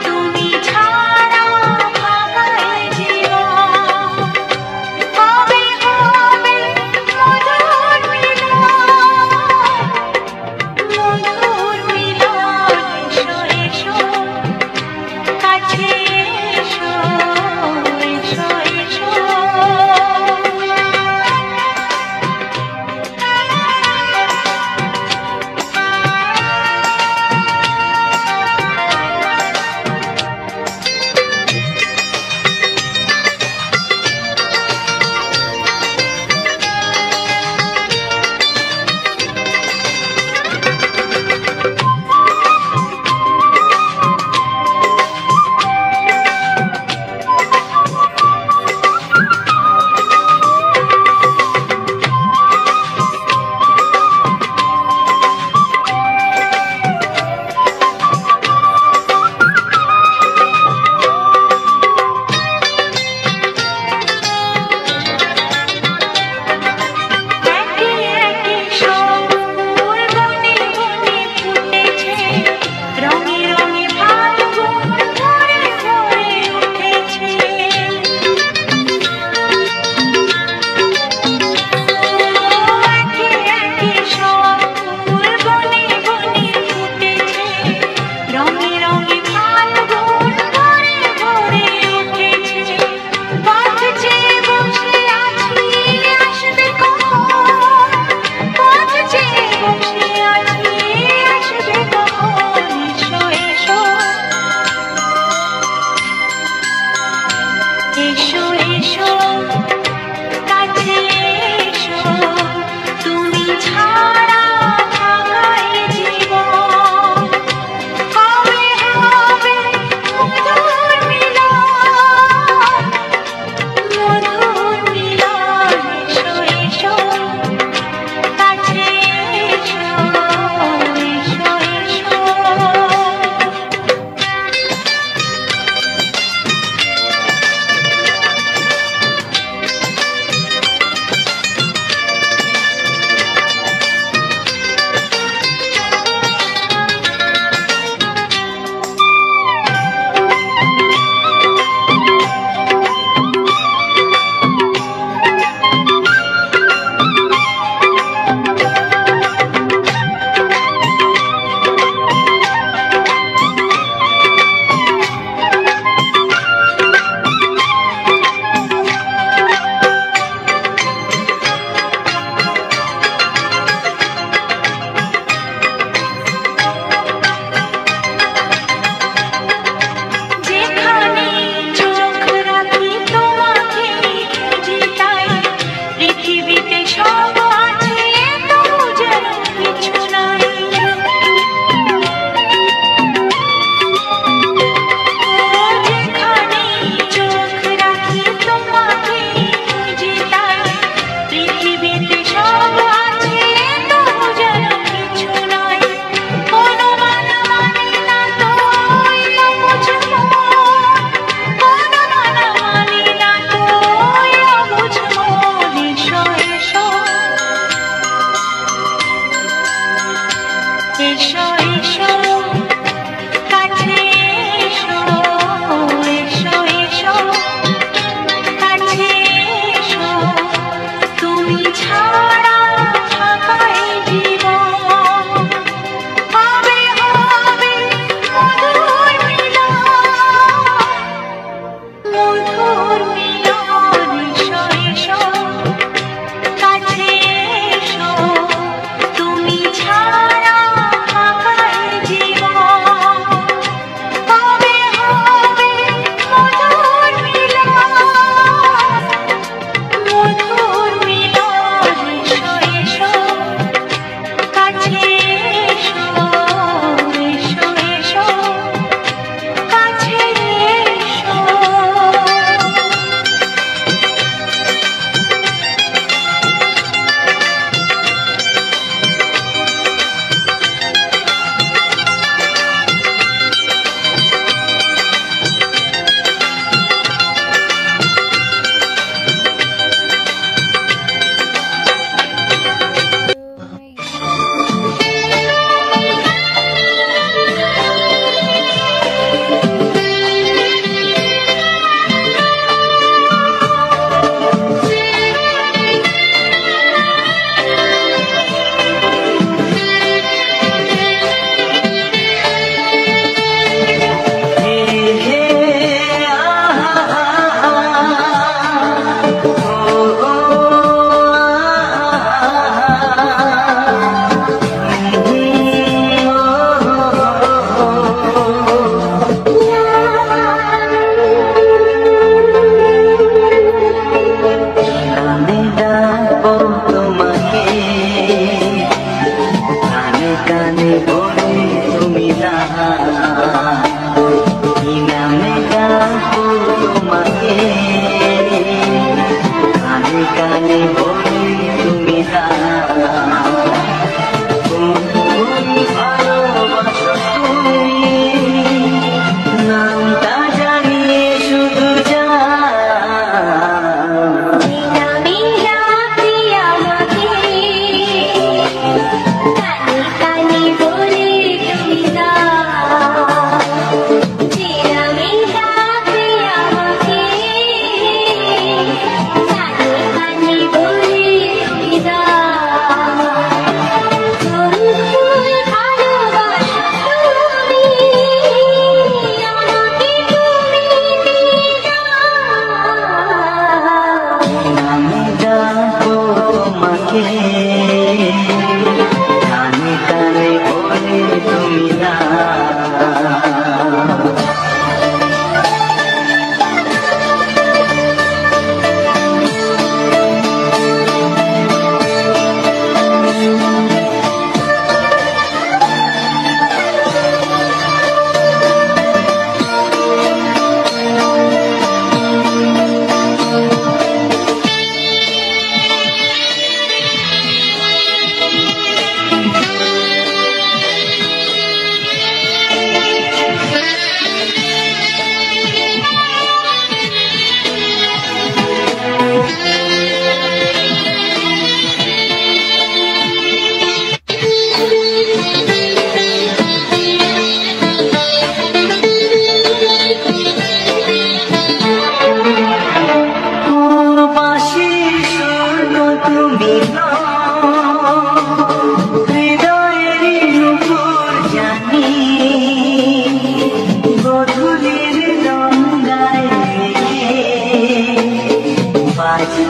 তুমি ছাড়া ভাঙায় জীবন।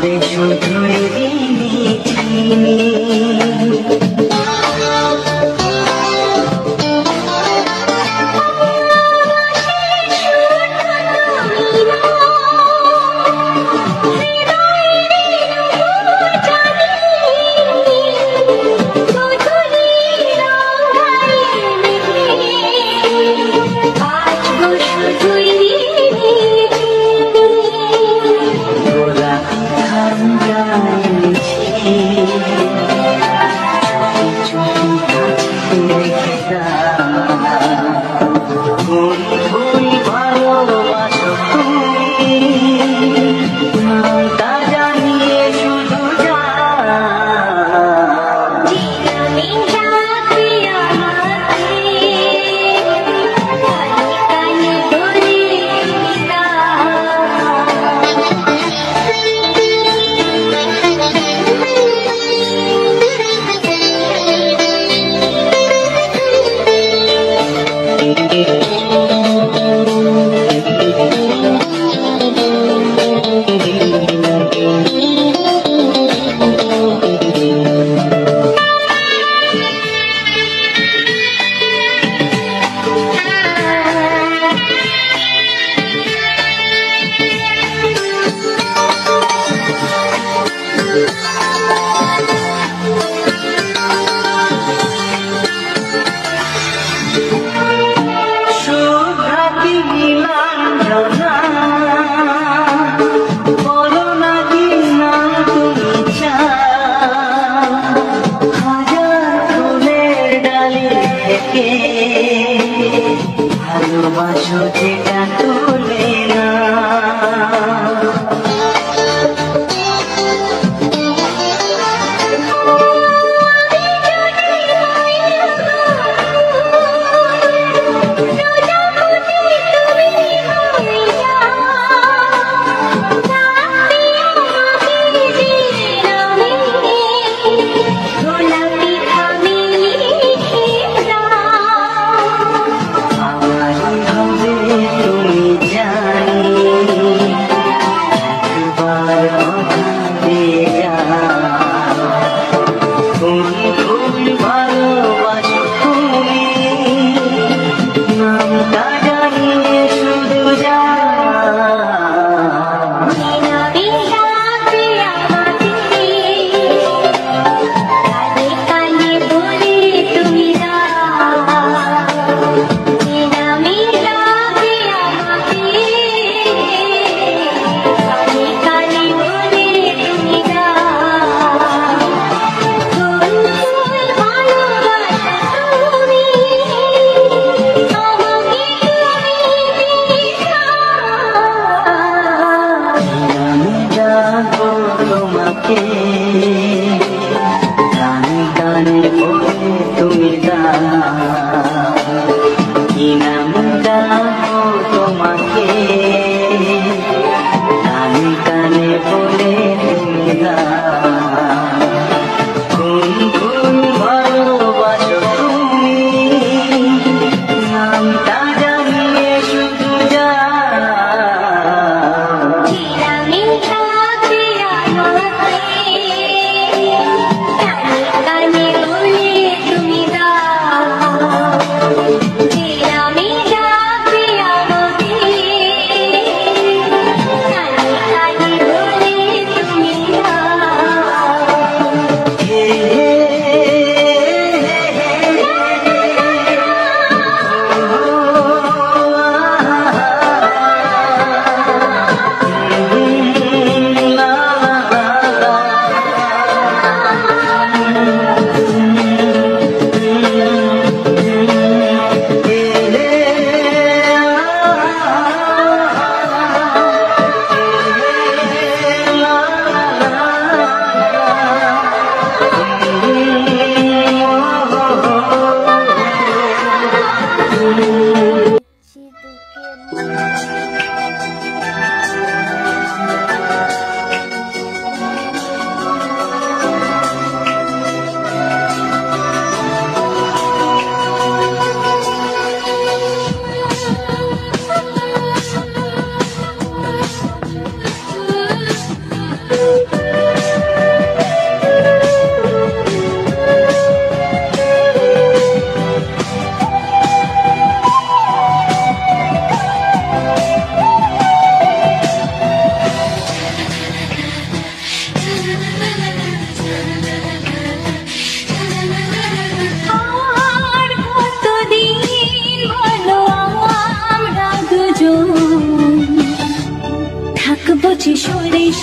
আমাদের শুধুই চিনি ভালোবাসো যেটা তোলে না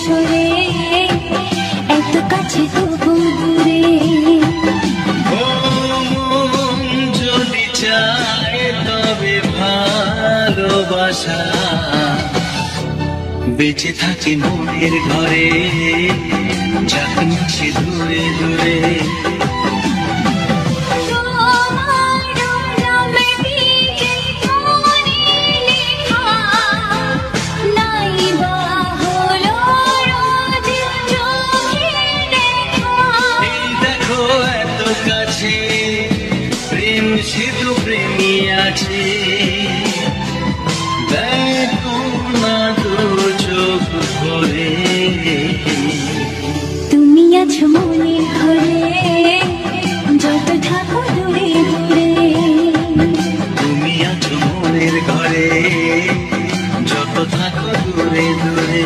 সরে এত কাছে তবু দূরে। মন যদি চায় তবে ভালোবাসা বেঁচে থাকে মনের ঘরে, যাক নিচে দূরে দূরে। প্রেম সেতু প্রেমী আছে, দেখো না দু চোখ ভরে। তুমি আছো মনের ঘরে, যত থাকো দূরে দূরে। তুমি আছো মনের ঘরে, যত থাকো দূরে দূরে।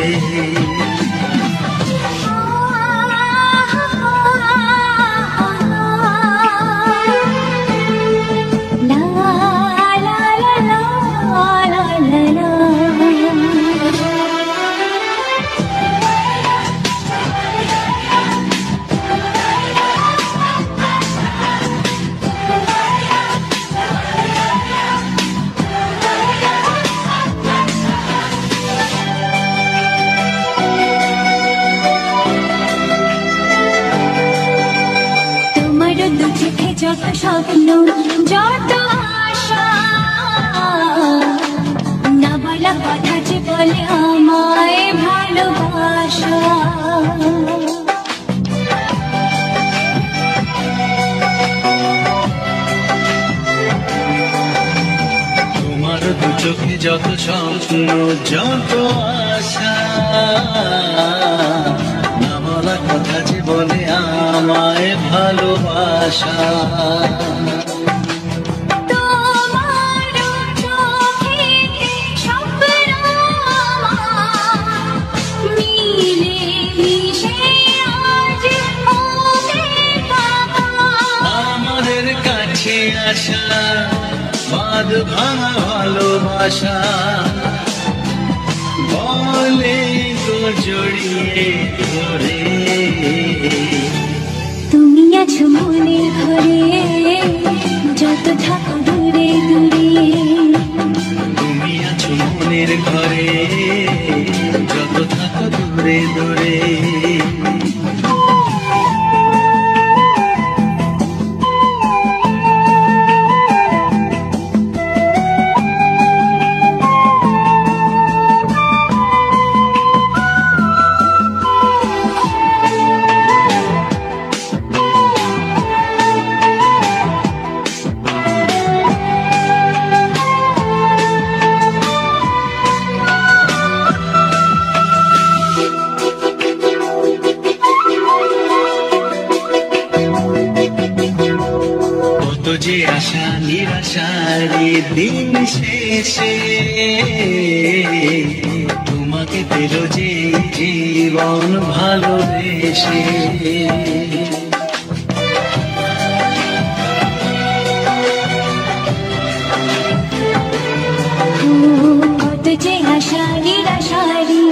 যত স্বপ্ন যত আশা, না বলা কথা যে বলে আমায় ভালোবাসা। তোমার দু চোখে যত স্বপ্ন যত আশা, না বলা কথা যে বলে আমায় ভালোবাসা। আমাদের কাছে আসা বাঁধ ভাঙা ভালোবাসা, বলে তো জড়িয়ে ধরে। তুমি আছো মনের ঘরে, যত থাকো দূরে দূরে। তুমি আছো মনের ঘরে, যত থাকো দূরে দূরে। যে আশা নিরাশারি দিন শেষে, তোমাকে পেল যে জীবন ভালোবেসে। কত যে আশা নিরাশারি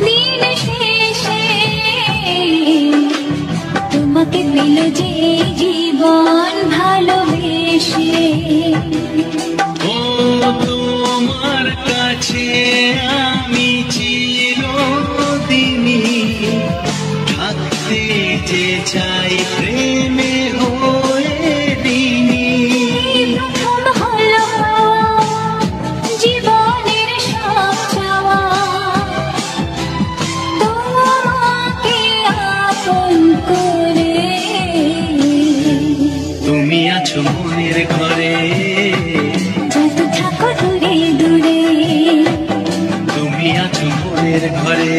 দিন শেষে, তোমাকে পেল যে জীবন ভালোবেসে। ও তোমার কাছে আমি চিরদিনই থাকতে যে চাই প্রেমে হয়ে দিনি। প্রথম হলো জীবনের সব চাওয়া, তোমাকে আপন করে। তুমি আছো মনের ঘরে, যত থাকো দূরে দূরে। তুমি আছো মনের ঘরে,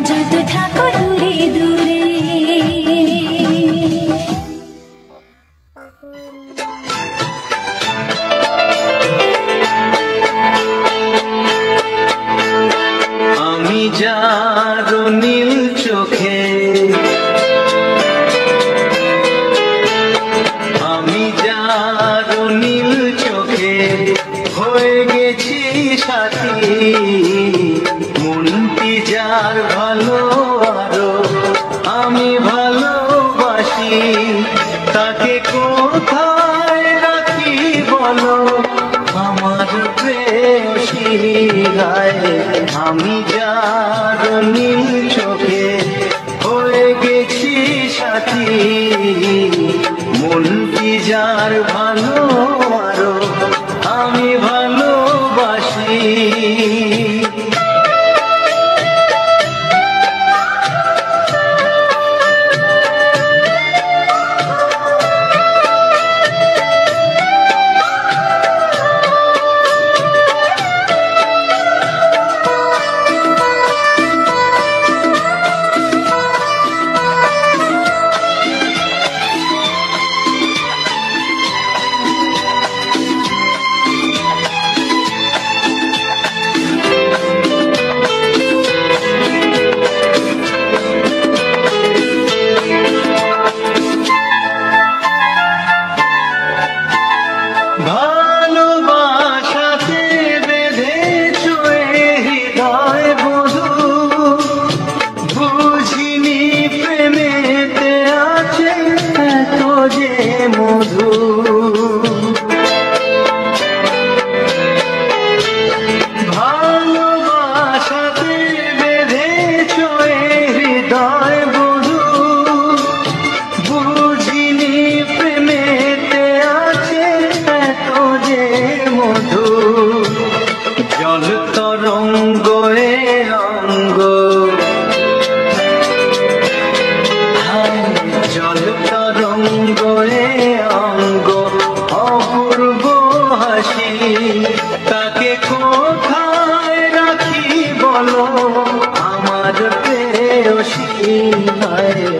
যত থাকো দূরে দূরে। আমি যার নীল চোখে, আমি যার নীল চোখে হয়ে গেছি সাথী, মনটি যা যার ভালো আরো আমি ভালোবাসি, তাকে কোথায় রাখি বলো আমার প্রেয়সী গায়ে। আমি যার নীল চোখে হয়ে গেছি সাথী, মন কি যার ভালো আরো আমি ভালোবাসি। ভালোবাসাতে বেঁধেছ হৃদয় বধু, বুঝিনি প্রেমেতে আছে এত যে মধু। ভালোবাসাতে বেঁধেছ হৃদয় বধু, বুঝিনি প্রেমেতে আছে এত যে মধু। জল তরঙ্গ এ অঙ্গ, জল তরঙ্গ এ অঙ্গ অপূর্ব হাসি, তাকে কোথায় রাখি বলো আমার প্রেয়সী গায়ে।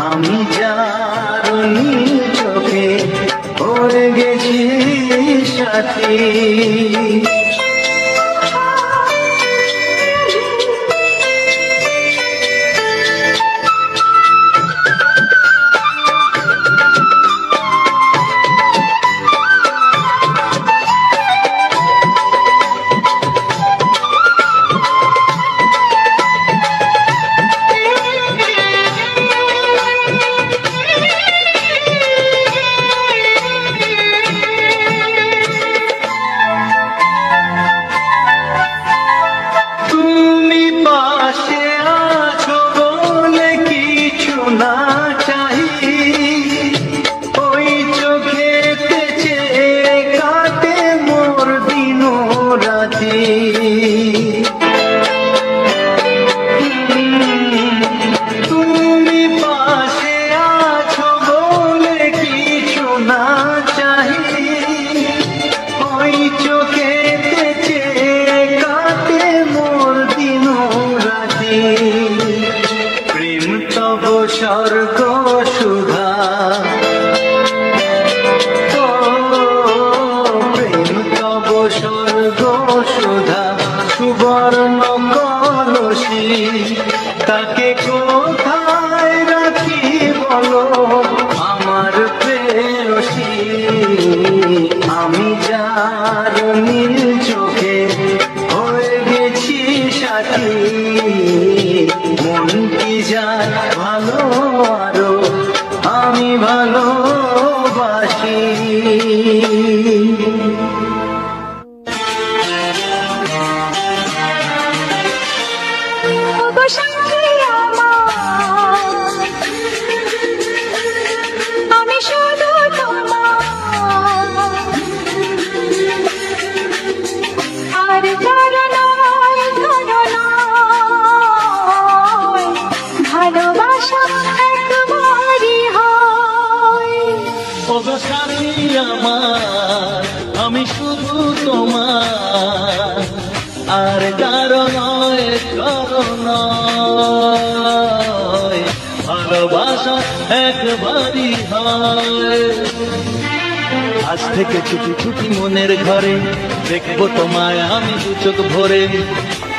আমি যার নীল চোখে পড়ে গেছি সাথী। তুমি পাশে আছো বলে কিছু না চাই, ওই চোখেতে চেয়ে কাটে মোর দিন রাতি। তুমি পাশে আছো বলে কিছু না চাই, ওই চোখেতে চেয়ে কাটে মোর দিন রাতি। প্রেম তব স্বর্গ সুধা, ও প্রেম তব স্বর্গ সুধা সুবর্ণ কলসি, তাকে কোথায় রাখি বলো আমার প্রেয়সী। আমি যার নীল চোখে হয়ে গেছি সাথী, মন কি যার ভালো আরো আমি ভালোবাসি। ওগো সাথী আমার, আমি শুধু তোমার, আর কারো নয়, কারো নয়, ভালোবাসা একবারই হয়। ওগো সাথী আমার, আমি শুধু তোমার, আর কারো নয়, কারো নয়, ভালোবাসা একবারই হয়। আজ থেকে ছুটি ছুটি মনের ঘরে দেখবো তোমায় আমি দু চোখ ভরে,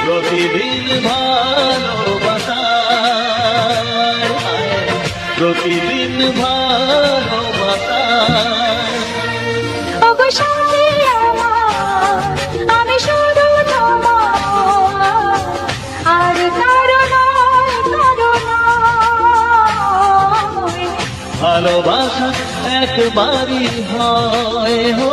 প্রতিদিন ভালোবাসা, প্রতিদিন ভালোবাসা। ওগো সাথী আমার, আমি শুধু তোমার, আর কারো ভালোবাসা একবারই হয় হো।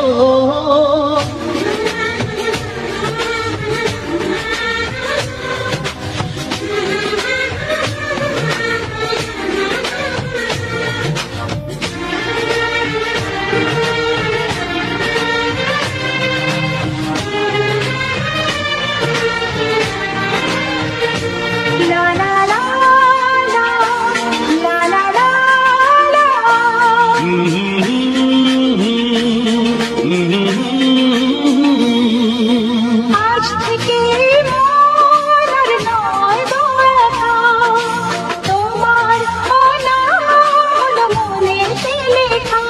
লা লা লা লা, লা লা লা লা। আজ থেকে মন আর নয় গো একা, তোমার অনাম হলো মনেতে লেখা।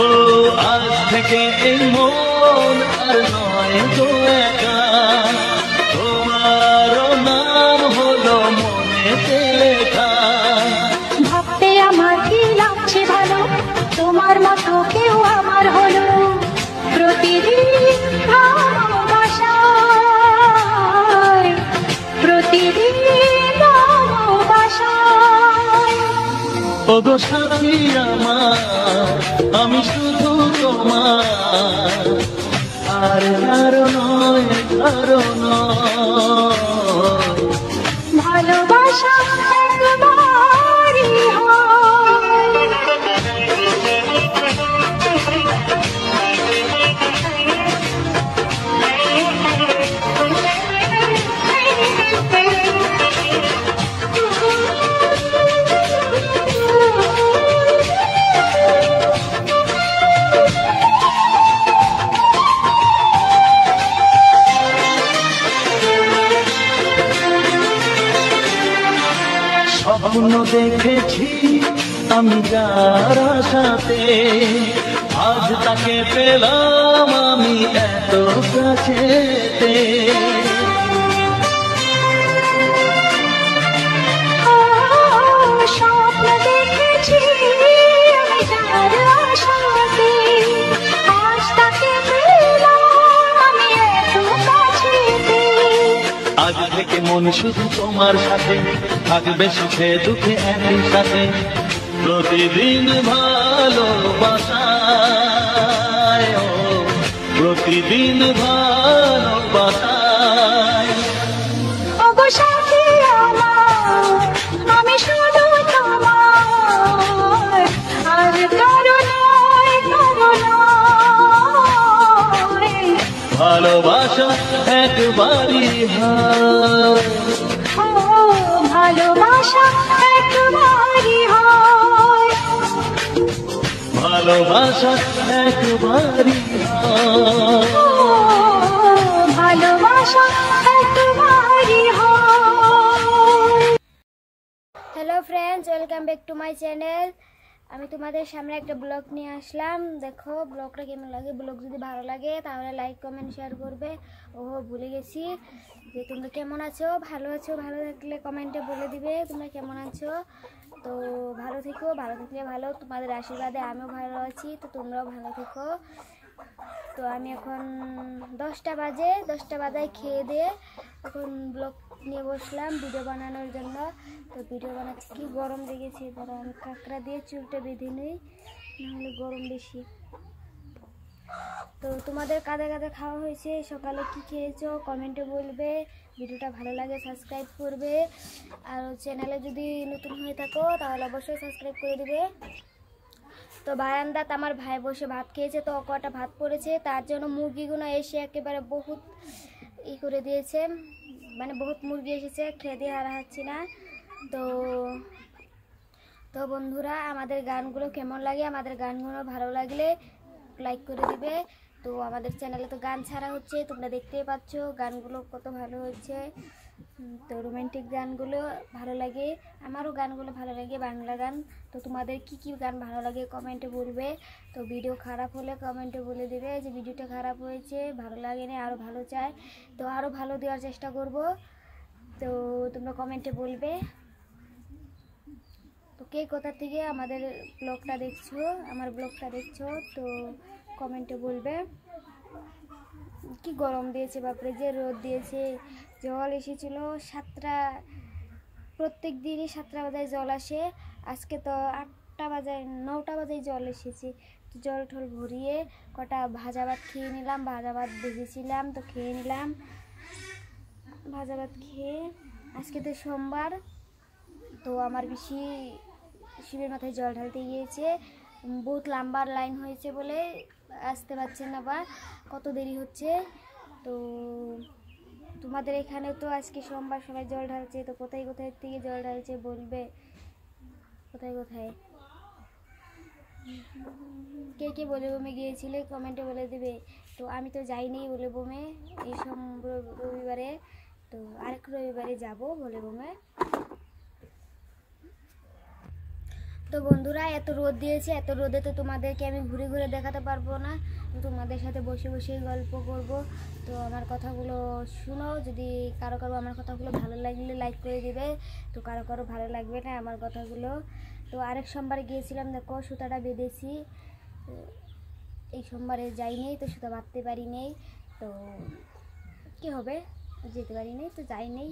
ও আজ থেকে এই মন আর নয় গো একা, তোমার নাম হলো মনেতে লেখা। ভাবতে আমার কি লাগছে ভালো, তোমার মতো কেউ আমার হলো। প্রতিদিন ভালোবাসায়, প্রতিদিন ভালোবাসায়। ওগো সাথী আমার, আমি শুধু তোমার, আর কারো নয়, কারো নয়। ভালোবাসা একবারই হয়। স্বপ্ন দেখেছি আমি যার সাথে, আজ তাকে পেলাম আমি এত কাছেতে। স্বপ্ন দেখেছি আমি যার আশাতে, আজ তাকে পেলাম আমি এত কাছেতে। আজ থেকে মন শুধু তোমার সাথে, থাকবে সুখে দুঃখে একই সাথে। প্রতিদিন ভালোবাসায়, ও প্রতিদিন ভালোবাসায়। ওগো সাথী আমার, আমি শুধু তোমার, আর কারো নয়, কারো নয়। ভালোবাসা একবারই হয়, ও ভালোবাসা একবারই হয়। ভালোবাসা একবারই হয়। ও ভালোবাসা একবারই হয়। Hello friends, welcome back to my channel. আমি তোমাদের সামনে একটা ব্লগ নিয়ে আসলাম। দেখো ব্লগটা কেমন লাগে। ব্লগ যদি ভালো লাগে তাহলে লাইক কমেন্ট শেয়ার করবে। ও ভুলে গেছি যে তোমরা কেমন আছো, ভালো আছো, ভালো থাকলে কমেন্টে বলে দিবে তোমরা কেমন আছো। তো ভালো থেকো, ভালো থাকলে ভালো, তোমাদের আশীর্বাদে আমিও ভালো আছি, তো তোমরাও ভালো থেকো। তো আমি এখন 10টা বাজায় খেয়ে দিয়ে এখন ব্লগ নিয়ে বসলাম ভিডিও বানানোর জন্য। তো ভিডিও বানাচ্ছি, কি গরম লেগেছে, ধরো আমি কাঁকড়া দিয়ে চুলটা বেঁধে নিই, নাহলে গরম বেশি। তো তোমাদের কাঁধে কাঁধে খাওয়া হয়েছে, সকালে কি খেয়েছো কমেন্টে বলবে। ভিডিওটা ভালো লাগে সাবস্ক্রাইব করবে, আর চ্যানেলে যদি নতুন হয়ে থাকো তাহলে অবশ্যই সাবস্ক্রাইব করে দিবে। তো বারান্দাত আমার ভাই বসে ভাত খেয়েছে, তো কটা ভাত পড়েছে, তার জন্য মুরগিগুলো এসে একেবারে বহুত করে দিয়েছে, মানে বহুত মুরগি এসেছে, খেয়ে দিয়ে হারাচ্ছি না। তো তো বন্ধুরা, আমাদের গানগুলো কেমন লাগে, আমাদের গানগুলো ভালো লাগলে লাইক করে দিবে। তো আমাদের চ্যানেলে তো গান ছাড়া হচ্ছে, তোমরা দেখতেই পাচ্ছ গানগুলো কত ভালো হচ্ছে। তো রোমান্টিক গানগুলো ভালো লাগে, আমারও গানগুলো ভালো লাগে, বাংলা গান। তো তোমাদের কি কি গান ভালো লাগে কমেন্টে বলবে। তো ভিডিও খারাপ হলে কমেন্টে বলে দেবে যে ভিডিওটা খারাপ হয়েছে, ভালো লাগেনি, আরও ভালো চাই, তো আরও ভালো দেওয়ার চেষ্টা করব। তো তোমরা কমেন্টে বলবে। তো কে কোথা থেকে আমাদের ব্লগটা দেখছো, আমার ব্লগটা দেখছো, তো কমেন্টে বলবে। কি গরম দিয়েছে বাপরে, যে রোদ দিয়েছে, জল এসেছিল 7টা প্রত্যেক দিনই 7টা বাজায় জল আসে, আজকে তো 8টা বাজায় 9টা বাজায় জল এসেছে। তো জল ঠল ভরিয়ে কটা ভাজা ভাত খেয়ে নিলাম, ভাজা ভাত ভেজেছিলাম তো খেয়ে নিলাম। ভাজা ভাত খেয়ে আজকে তো সোমবার, তো আমার পিসি শিবের মাথায় জল ঢালতে গিয়েছে। বহুত লম্বা লাইন হয়েছে বলে আসতে পারছেন না, বা কত দেরি হচ্ছে। তো তোমাদের এখানে তো আজকে সোমবার সবাই জল ঢালছে, তো কোথায় কোথায় থেকে জল ঢালছে বলবে, কোথায় কোথায় কে কে বলে বমে গিয়েছিলে কমেন্টে বলে দেবে। তো আমি তো যাইনি বলে বমে এই রবিবারে, তো আরেক রবিবারে যাব বলে বমে। তো বন্ধুরা, এত রোদ দিয়েছে, এত রোদে তো তোমাদেরকে আমি ঘুরে ঘুরে দেখাতে পারবো না, তো তোমাদের সাথে বসে বসেই গল্প করব। তো আমার কথাগুলো শুনো, যদি কারো কারো আমার কথাগুলো ভালো লাগলে লাইক করে দিবে, তো কারো কারো ভালো লাগবে না আমার কথাগুলো। তো আরেক সোমবারে গিয়েছিলাম, দেখো সুতাটা বেঁধেছি, তো এই সোমবারে যাইনি, তো সুতা বাঁধতে পারি নেই, তো কী হবে, যেতে পারি নেই, তো যাই নেই।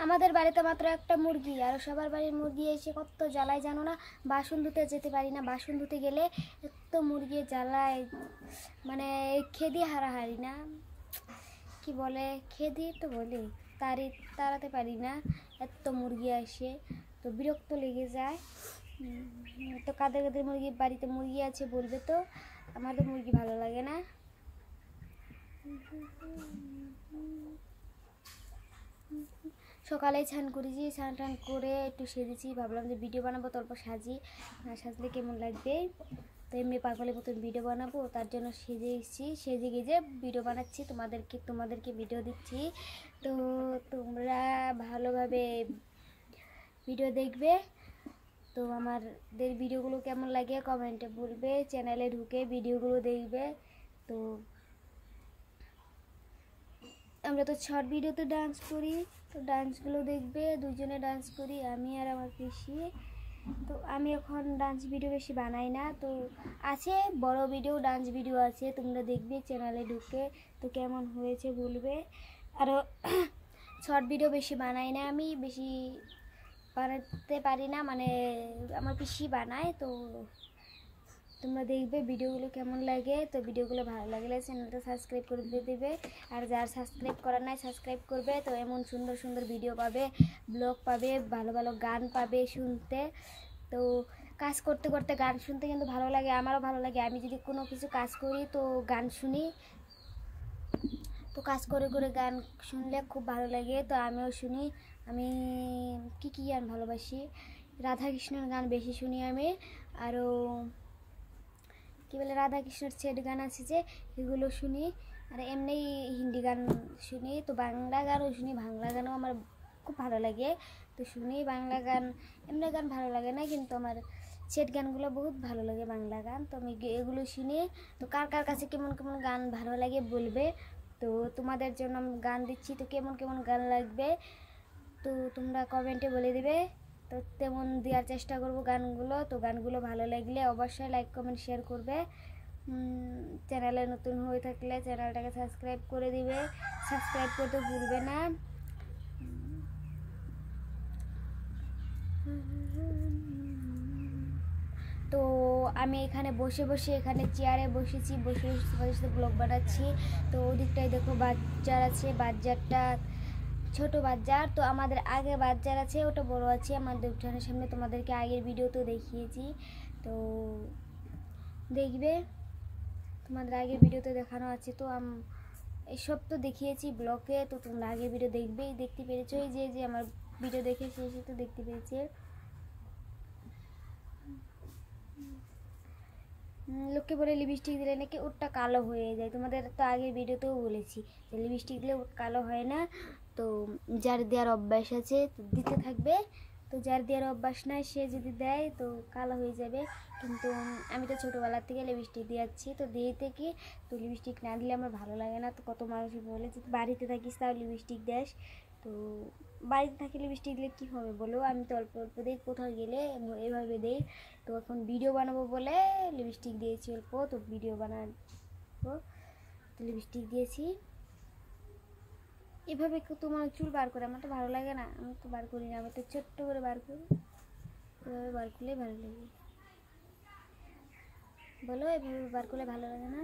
আমাদের বাড়িতে মাত্র একটা মুরগি, আর সবার বাড়ির মুরগি এসে কত জ্বালায় জানো না। বাসন ধুতে যেতে পারি না, বাসন ধুতে গেলে এত মুরগি জ্বালায়, মানে খেদি হারাহারি না, কি বলে খেদি তো বলে, তাড়াতে পারি না, এত মুরগি আসে, তো বিরক্ত লেগে যায়। তো কাদের কাদের মুরগি বাড়িতে মুরগি আছে বলবে তো, আমার তো মুরগি ভালো লাগে না। সকালে স্নান করেছি, স্নান টান করে একটু সেজেছি, ভাবলাম যে ভিডিও বানাবো, তারপর সাজি, না সাজলে কেমন লাগবে, তো এমনি পাগলের মতন ভিডিও বানাবো, তার জন্য সেজে এসেছি, সেজে গেজে ভিডিও বানাচ্ছি, তোমাদেরকে ভিডিও দিচ্ছি। তো তোমরা ভালোভাবে ভিডিও দেখবে, তো আমাদের ভিডিওগুলো কেমন লাগে কমেন্টে বলবে, চ্যানেলে ঢুকে ভিডিওগুলো দেখবে। তো আমরা তো শর্ট ভিডিওতে ডান্স করি, তো ডান্সগুলো দেখবে, দুজনে ডান্স করি আমি আর আমার পিসি। তো আমি এখন ডান্স ভিডিও বেশি বানাই না, তো আছে বড় ভিডিও ডান্স ভিডিও আছে, তোমরা দেখবে চ্যানেলে ঢুকে, তো কেমন হয়েছে বলবে। আরও শর্ট ভিডিও বেশি বানাই না, আমি বেশি বানাতে পারি না, মানে আমার পিসি বানায়, তো তোমরা দেখবে ভিডিওগুলো কেমন লাগে। তো ভিডিওগুলো ভালো লাগলে চ্যানেলটা সাবস্ক্রাইব করে দেবে, আর যারা সাবস্ক্রাইব করার নাই সাবস্ক্রাইব করবে, তো এমন সুন্দর সুন্দর ভিডিও পাবে, ব্লগ পাবে, ভালো ভালো গান পাবে শুনতে। তো কাজ করতে করতে গান শুনতে কিন্তু ভালো লাগে, আমারও ভালো লাগে, আমি যদি কোনো কিছু কাজ করি তো গান শুনি, তো কাজ করে করে গান শুনলে খুব ভালো লাগে, তো আমিও শুনি। আমি কী গান ভালোবাসি, রাধাকৃষ্ণের গান বেশি শুনি আমি, আরও কী বলে রাধাকৃষ্ণের সেট গান আছে যে এগুলো শুনি, আর এমনি হিন্দি গান শুনি, তো বাংলা গানও শুনি, বাংলা গানও আমার খুব ভালো লাগে, তো শুনি বাংলা গান। এমনি গান ভালো লাগে না, কিন্তু আমার সেট গানগুলো বহুত ভালো লাগে বাংলা গান, তো আমি এগুলো শুনি। তো কার কার কাছে কেমন কেমন গান ভালো লাগে বলবে, তো তোমাদের জন্য আমি গান দিচ্ছি, তো কেমন কেমন গান লাগবে তো তোমরা কমেন্টে বলে দেবে, তো তেমন দেওয়ার চেষ্টা করব গানগুলো। তো গানগুলো ভালো লাগলে অবশ্যই লাইক কমেন্ট শেয়ার করবে, চ্যানেলে নতুন হয়ে থাকলে চ্যানেলটাকে সাবস্ক্রাইব করে দিবে, সাবস্ক্রাইব করতে ভুলবে না। তো আমি এখানে বসে বসে এখানে চেয়ারে বসেছি, বসে বসে তোমাদের সাথে ব্লগ বানাচ্ছি। তো ওদিকটায় দেখো বাজার আছে, বাজারটা ছোট বাজার, তো আমাদের আগে বাজার আছে, ওটা বড় আছে আমাদের উঠানের সামনে, তোমাদেরকে আগের ভিডিওতেও দেখিয়েছি, তো দেখবে তোমাদের আগের ভিডিওতে দেখানো আছে। তো এসব তো দেখিয়েছি ব্লগে, তো তোমরা আগের ভিডিও দেখতে পেরেছো, এই যে আমার ভিডিও দেখে সে তো দেখতে পেরেছে। লোককে বলে লিপস্টিক দিলে নাকি ওটা কালো হয়ে যায়, তোমাদের তো আগের ভিডিওতেও বলেছি যে লিপস্টিক দিলে ওটা কালো হয় না, তো যার দেওয়ার অভ্যাস আছে তো দিতে থাকবে, তো যার দেওয়ার অভ্যাস নাই সে যদি দেয় তো কালো হয়ে যাবে। কিন্তু আমি তো ছোটোবেলার থেকে লিপস্টিক দিয়ে যাচ্ছি, তো দিয়ে থেকে তো লিপস্টিক না দিলে আমার ভালো লাগে না, তো কত মানুষ বলে যে বাড়িতে থাকিস তাও লিপস্টিক দেস, তো বাড়িতে থাকি লিপস্টিক দিলে কী হবে বলো, আমি তো অল্প অল্প দিই, কোথাও গেলে এভাবে দিই। তো এখন ভিডিও বানাবো বলে লিপস্টিক দিয়েছি অল্প, তো ভিডিও বানাবো তো লিপস্টিক দিয়েছি। এভাবে তোমার চুল বার করে আমার তো ভালো লাগে না, আমি তো বার করি না, আমি তো ছোট্ট করে বার করি, এভাবে বার করলেই ভালো লাগে। বলো এভাবে বার করলে ভালো লাগে না?